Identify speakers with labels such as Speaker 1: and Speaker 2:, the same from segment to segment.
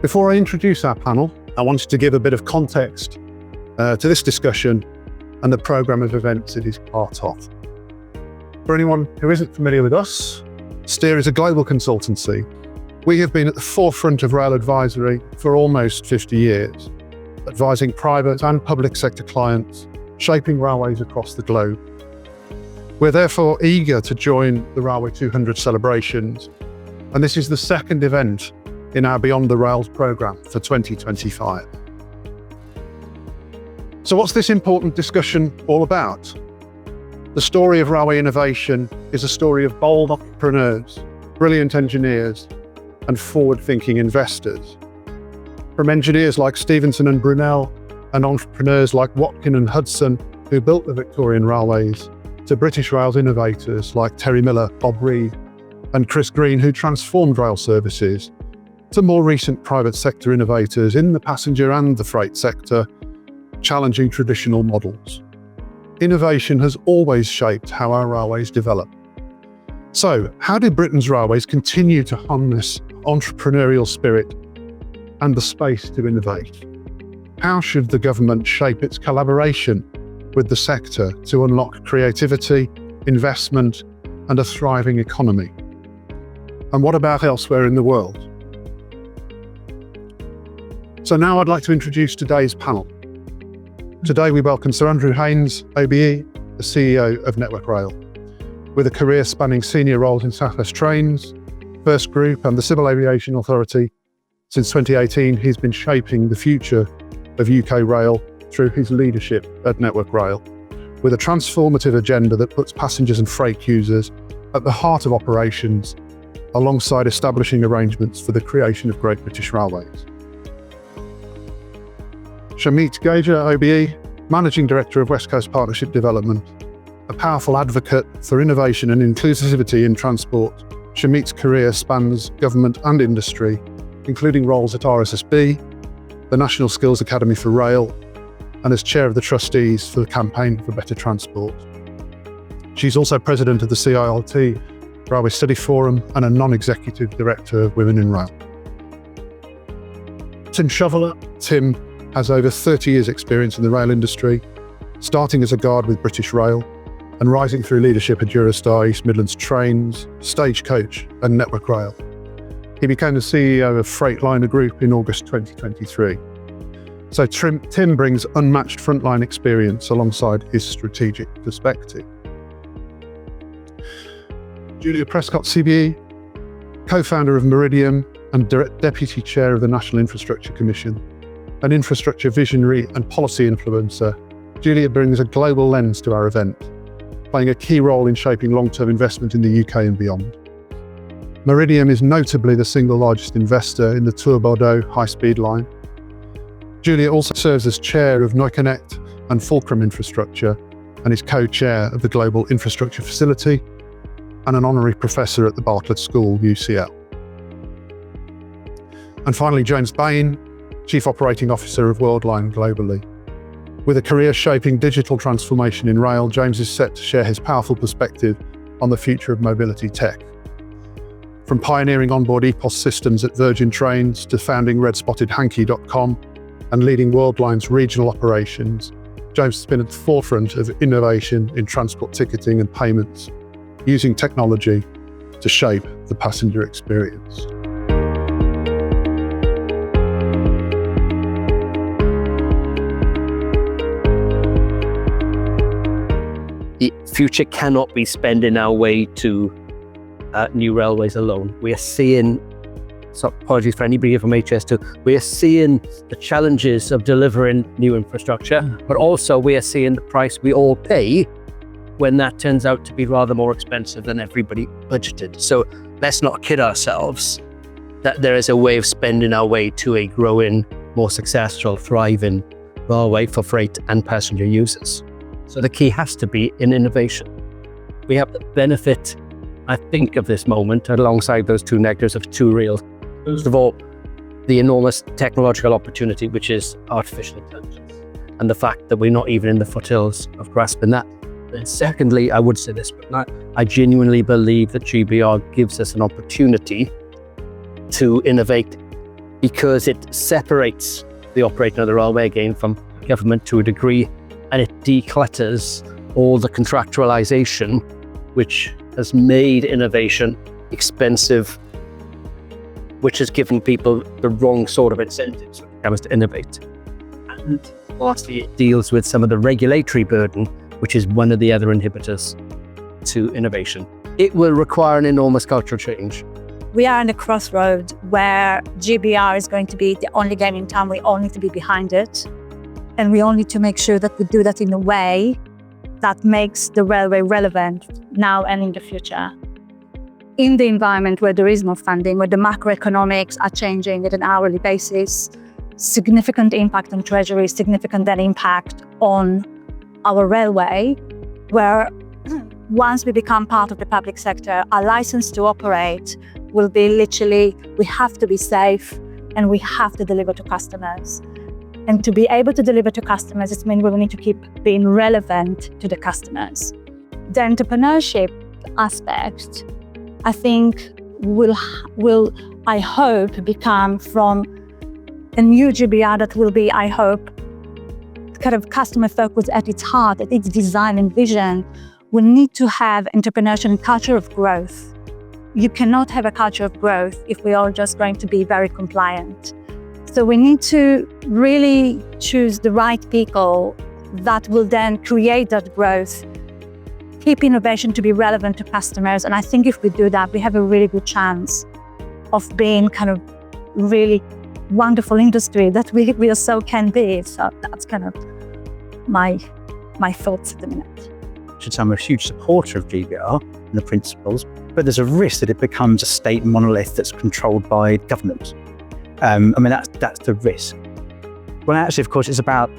Speaker 1: Before I introduce our panel, I wanted to give a bit of context to this discussion and the programme of events it is part of. For anyone who isn't familiar with us, Steer is a global consultancy. We have been at the forefront of rail advisory for almost 50 years, advising private and public sector clients, shaping railways across the globe. We're therefore eager to join the Railway 200 celebrations, and this is the second event in our Beyond the Rails programme for 2025. So what's this important discussion all about? The story of railway innovation is a story of bold entrepreneurs, brilliant engineers, and forward-thinking investors. From engineers like Stevenson and Brunel, and entrepreneurs like Watkin and Hudson, who built the Victorian railways, to British Rail's innovators like Terry Miller, Bob Reed, and Chris Green, who transformed rail services, to more recent private sector innovators in the passenger and the freight sector, challenging traditional models. Innovation has always shaped how our railways develop. So, how do Britain's railways continue to harness entrepreneurial spirit and the space to innovate? How should the government shape its collaboration with the sector to unlock creativity, investment, and a thriving economy? And what about elsewhere in the world? So now I'd like to introduce today's panel. Today we welcome Sir Andrew Haynes, OBE, the CEO of Network Rail. With a career spanning senior roles in South West Trains, First Group and the Civil Aviation Authority, since 2018 he's been shaping the future of UK rail through his leadership at Network Rail, with a transformative agenda that puts passengers and freight users at the heart of operations, alongside establishing arrangements for the creation of Great British Railways. Shamit Gaja, OBE, Managing Director of West Coast Partnership Development, a powerful advocate for innovation and inclusivity in transport. Shamit's career spans government and industry, including roles at RSSB, the National Skills Academy for Rail, and as Chair of the Trustees for the Campaign for Better Transport. She's also President of the CILT Railway Study Forum and a Non-Executive Director of Women in Rail. Tim Shoveler. Tim has over 30 years' experience in the rail industry, starting as a guard with British Rail and rising through leadership at Eurostar, East Midlands Trains, Stagecoach and Network Rail. He became the CEO of Freightliner Group in August 2023. So Tim brings unmatched frontline experience alongside his strategic perspective. Julia Prescott, CBE, co-founder of Meridian and Deputy Chair of the National Infrastructure Commission, an infrastructure visionary and policy influencer, Julia brings a global lens to our event, playing a key role in shaping long-term investment in the UK and beyond. Meridian is notably the single largest investor in the Tours Bordeaux high-speed line. Julia also serves as chair of Neuconnect and Fulcrum Infrastructure and is co-chair of the Global Infrastructure Facility and an honorary professor at the Bartlett School, UCL. And finally, James Bain, Chief Operating Officer of Worldline globally. With a career shaping digital transformation in rail, James is set to share his powerful perspective on the future of mobility tech. From pioneering onboard EPOS systems at Virgin Trains to founding RedSpottedHanky.com and leading Worldline's regional operations, James has been at the forefront of innovation in transport ticketing and payments, using technology to shape the passenger experience.
Speaker 2: The future cannot be spending our way to new railways alone. We are seeing, so apologies for anybody from HS2, we are seeing the challenges of delivering new infrastructure, but also we are seeing the price we all pay when that turns out to be rather more expensive than everybody budgeted. So let's not kid ourselves that there is a way of spending our way to a growing, more successful, thriving railway for freight and passenger users. So the key has to be in innovation. We have the benefit, I think, of this moment, alongside those two negatives, of two real. First of all, the enormous technological opportunity, which is artificial intelligence, and the fact that we're not even in the foothills of grasping that. And secondly, I would say this, but I genuinely believe that GBR gives us an opportunity to innovate because it separates the operating of the railway again from government to a degree, and it declutters all the contractualization, which has made innovation expensive, which has given people the wrong sort of incentives when it comes to innovate. And lastly, it deals with some of the regulatory burden, which is one of the other inhibitors to innovation. It will require an enormous cultural change.
Speaker 3: We are in a crossroad where GBR is going to be the only game in town. We all need to be behind it. And we all need to make sure that we do that in a way that makes the railway relevant now and in the future. In the environment where there is no funding, where the macroeconomics are changing at an hourly basis, significant impact on treasury, significant then impact on our railway, where once we become part of the public sector, our license to operate will be literally, we have to be safe and we have to deliver to customers. And to be able to deliver to customers, it means we will need to keep being relevant to the customers. The entrepreneurship aspect, I think, will I hope, become from a new GBR that will be, I hope, kind of customer focused at its heart, at its design and vision. We need to have entrepreneurship and culture of growth. You cannot have a culture of growth if we are just going to be very compliant. So we need to really choose the right people that will then create that growth, keep innovation to be relevant to customers. And I think if we do that, we have a really good chance of being kind of really wonderful industry that we also can be. So that's kind of my thoughts at the minute.
Speaker 4: I'm a huge supporter of GBR and the principles, but there's a risk that it becomes a state monolith that's controlled by government. That's the risk. Well, actually, of course, it's about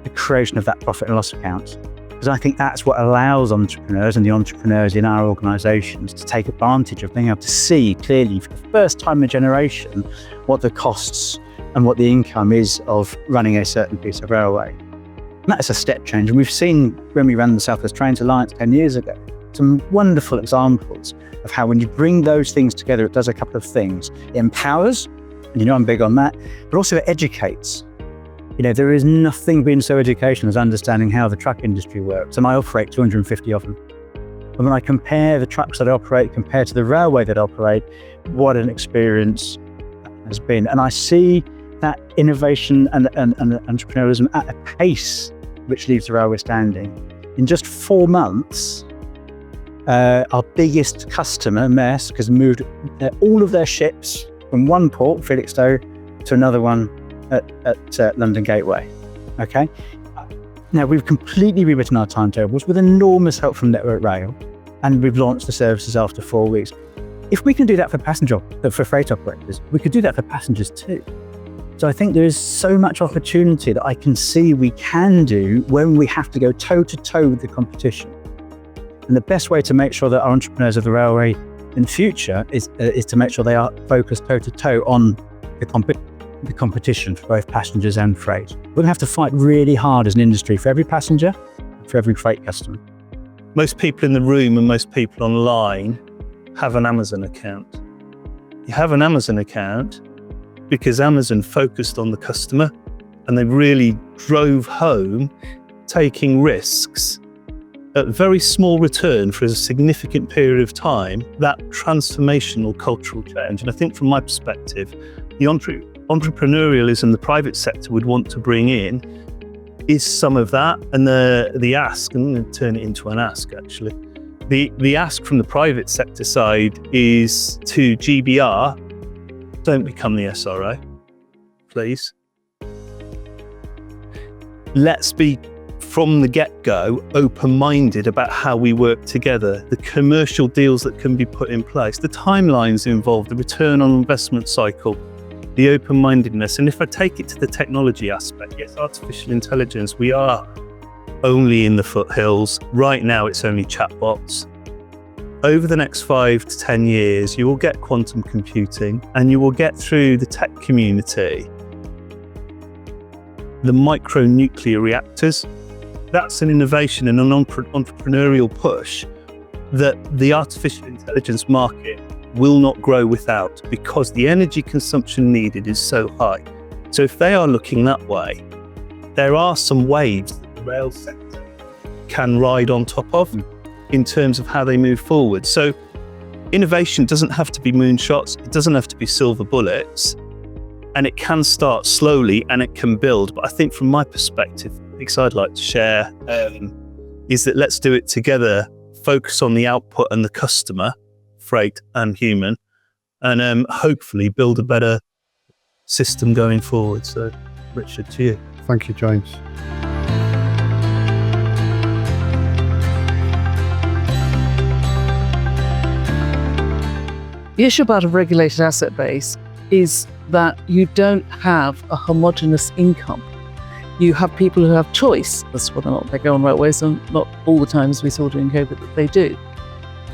Speaker 4: the creation of that profit and loss account, because I think that's what allows entrepreneurs and the entrepreneurs in our organisations to take advantage of being able to see clearly for the first time in a generation what the costs and what the income is of running a certain piece of railway. And that's a step change. And we've seen when we ran the South West Trains Alliance 10 years ago, some wonderful examples of how when you bring those things together, it does a couple of things. It empowers, and I'm big on that, but also it educates. There is nothing being so educational as understanding how the truck industry works. And I operate 250 of them. And when I compare the trucks that I operate compared to the railway that I operate, what an experience that has been. And I see that innovation and entrepreneurialism at a pace which leaves the railway standing. In just 4 months, our biggest customer, Maersk, has moved all of their ships from one port, Felixstowe, to another one at London Gateway. Okay. Now we've completely rewritten our timetables with enormous help from Network Rail, and we've launched the services after 4 weeks. If we can do that for freight operators, we could do that for passengers too. So I think there is so much opportunity that I can see we can do when we have to go toe to toe with the competition. And the best way to make sure that our entrepreneurs of the railway in the future is to make sure they are focused toe to toe on the competition for both passengers and freight. We're going to have to fight really hard as an industry for every passenger, for every freight customer.
Speaker 5: Most people in the room and most people online have an Amazon account. You have an Amazon account because Amazon focused on the customer and they really drove home taking risks at very small return for a significant period of time, that transformational cultural change. And I think from my perspective, the entrepreneurialism the private sector would want to bring in is some of that. And the ask, I'm going to turn it into an ask actually. The ask from the private sector side is to GBR, don't become the SRO, please. Let's be, from the get-go, open-minded about how we work together, the commercial deals that can be put in place, the timelines involved, the return on investment cycle, the open-mindedness. And if I take it to the technology aspect, yes, artificial intelligence, we are only in the foothills. Right now, it's only chatbots. Over the next 5 to 10 years, you will get quantum computing and you will get through the tech community the micronuclear reactors. That's an innovation and an entrepreneurial push that the artificial intelligence market will not grow without, because the energy consumption needed is so high. So if they are looking that way, there are some waves that the rail sector can ride on top of in terms of how they move forward. So innovation doesn't have to be moonshots, it doesn't have to be silver bullets, and it can start slowly and it can build. But I think from my perspective, the things I'd like to share is that let's do it together, focus on the output and the customer, freight and human, and hopefully build a better system going forward. So Richard, to you.
Speaker 1: Thank you, James.
Speaker 6: The issue about a regulated asset base is that you don't have a homogenous income. You have people who have choice as to whether or not they go on railways, and not all the time, as we saw during COVID, that they do.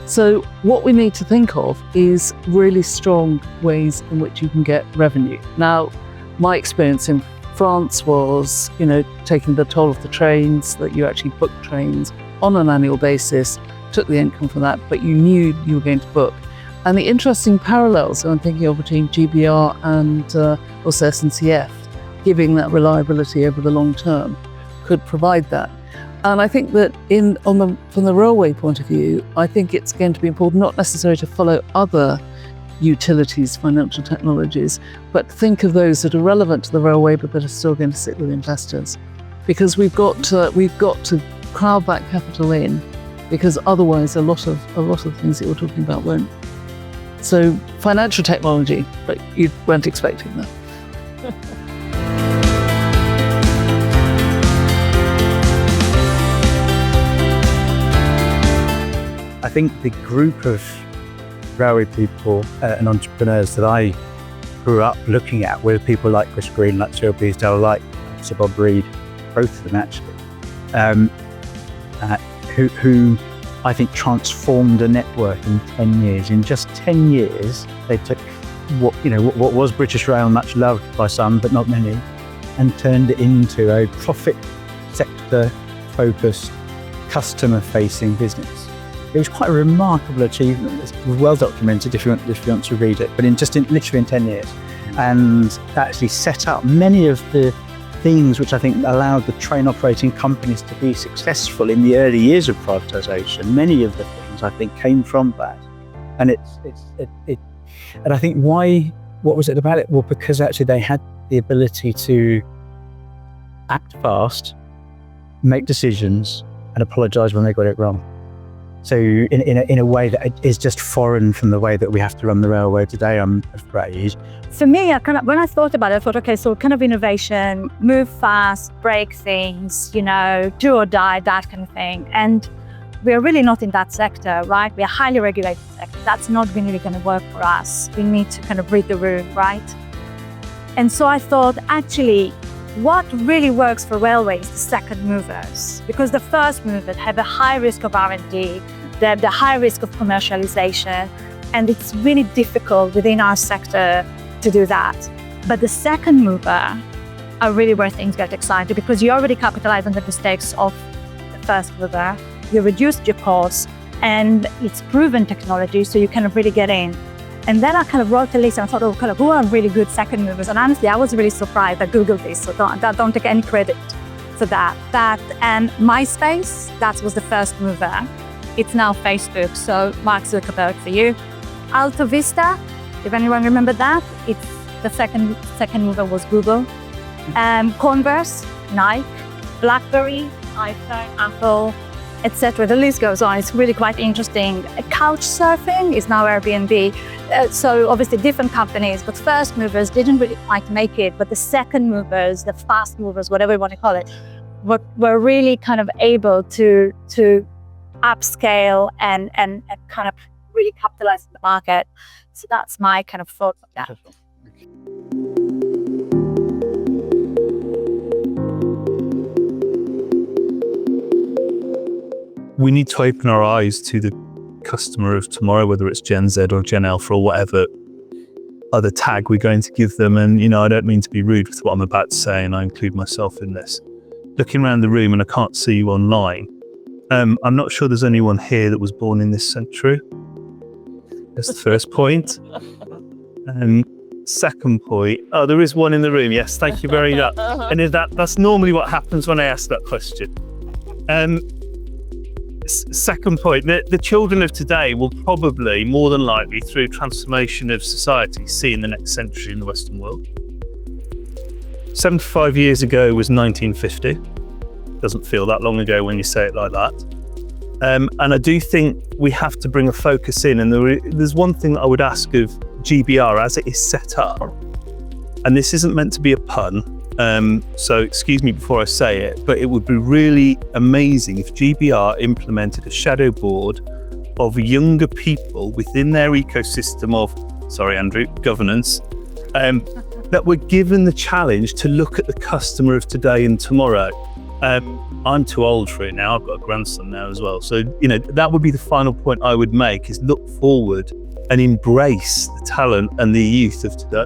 Speaker 6: So what we need to think of is really strong ways in which you can get revenue. Now, my experience in France was, taking the toll of the trains, that you actually booked trains on an annual basis, took the income from that, but you knew you were going to book. And the interesting parallels I'm thinking of between GBR and also SNCF, giving that reliability over the long term, could provide that. And I think that from the railway point of view, I think it's going to be important not necessarily to follow other utilities, financial technologies, but think of those that are relevant to the railway but that are still going to sit with investors. Because we've got to crowd that capital in, because otherwise a lot of the things that you're talking about won't. So financial technology, but you weren't expecting that.
Speaker 4: I think the group of railway people and entrepreneurs that I grew up looking at were people like Chris Green, like Cyril Beesdale, like Sir Bob Reed, both of them actually, who I think transformed a network in 10 years. In just 10 years, they took what was British Rail, much loved by some but not many, and turned it into a profit sector focused, customer facing business. It was quite a remarkable achievement. It's well documented if you want to read it, but literally in 10 years. And actually set up many of the things which I think allowed the train operating companies to be successful in the early years of privatisation. Many of the things I think came from that. And and I think what was it about it? Well, because actually they had the ability to act fast, make decisions, and apologise when they got it wrong. So in a way that is just foreign from the way that we have to run the railway today, I'm afraid.
Speaker 3: For me, when I thought about it, I thought, okay, so kind of innovation, move fast, break things, do or die, that kind of thing. And we're really not in that sector, right? We're a highly regulated sector. That's not really going to work for us. We need to kind of read the room, right? And so I thought, actually, what really works for railways is the second movers, because the first movers have a high risk of R&D, they have the high risk of commercialization, and it's really difficult within our sector to do that. But the second mover are really where things get exciting, because you already capitalize on the mistakes of the first mover, you reduced your costs, and it's proven technology, so you kind of really get in. And then I kind of wrote a list and I thought, oh, kind of, who are really good second movers? And honestly, I was really surprised. I Googled this, so don't take any credit for that. And MySpace, that was the first mover. It's now Facebook, so Mark Zuckerberg for you. Alta Vista, if anyone remember that, it's the second mover was Google. Converse, Nike, BlackBerry, iPhone, Apple, etc. The list goes on. It's really quite interesting. Couch surfing is now Airbnb. So obviously different companies, but first movers didn't really quite make it. But the second movers, the fast movers, whatever you want to call it, were really kind of able to upscale and kind of really capitalize on the market. So that's my kind of thought of that.
Speaker 5: We need to open our eyes to the customer of tomorrow, whether it's Gen Z or Gen Alpha or whatever other tag we're going to give them. And, I don't mean to be rude with what I'm about to say, and I include myself in this. Looking around the room, and I can't see you online, I'm not sure there's anyone here that was born in this century. That's the first point. Second point, there is one in the room. Yes, thank you very much. And that's normally what happens when I ask that question. Second point, the children of today will probably, more than likely, through transformation of society, see in the next century in the Western world. 75 years ago was 1950. Doesn't feel that long ago when you say it like that. And I do think we have to bring a focus in. And there's one thing that I would ask of GBR as it is set up. And this isn't meant to be a pun, so excuse me before I say it, but it would be really amazing if GBR implemented a shadow board of younger people within their ecosystem of, sorry Andrew, governance, that were given the challenge to look at the customer of today and tomorrow. I'm too old for it now. I've got a grandson now as well. So, that would be the final point I would make, is look forward and embrace the talent and the youth of today.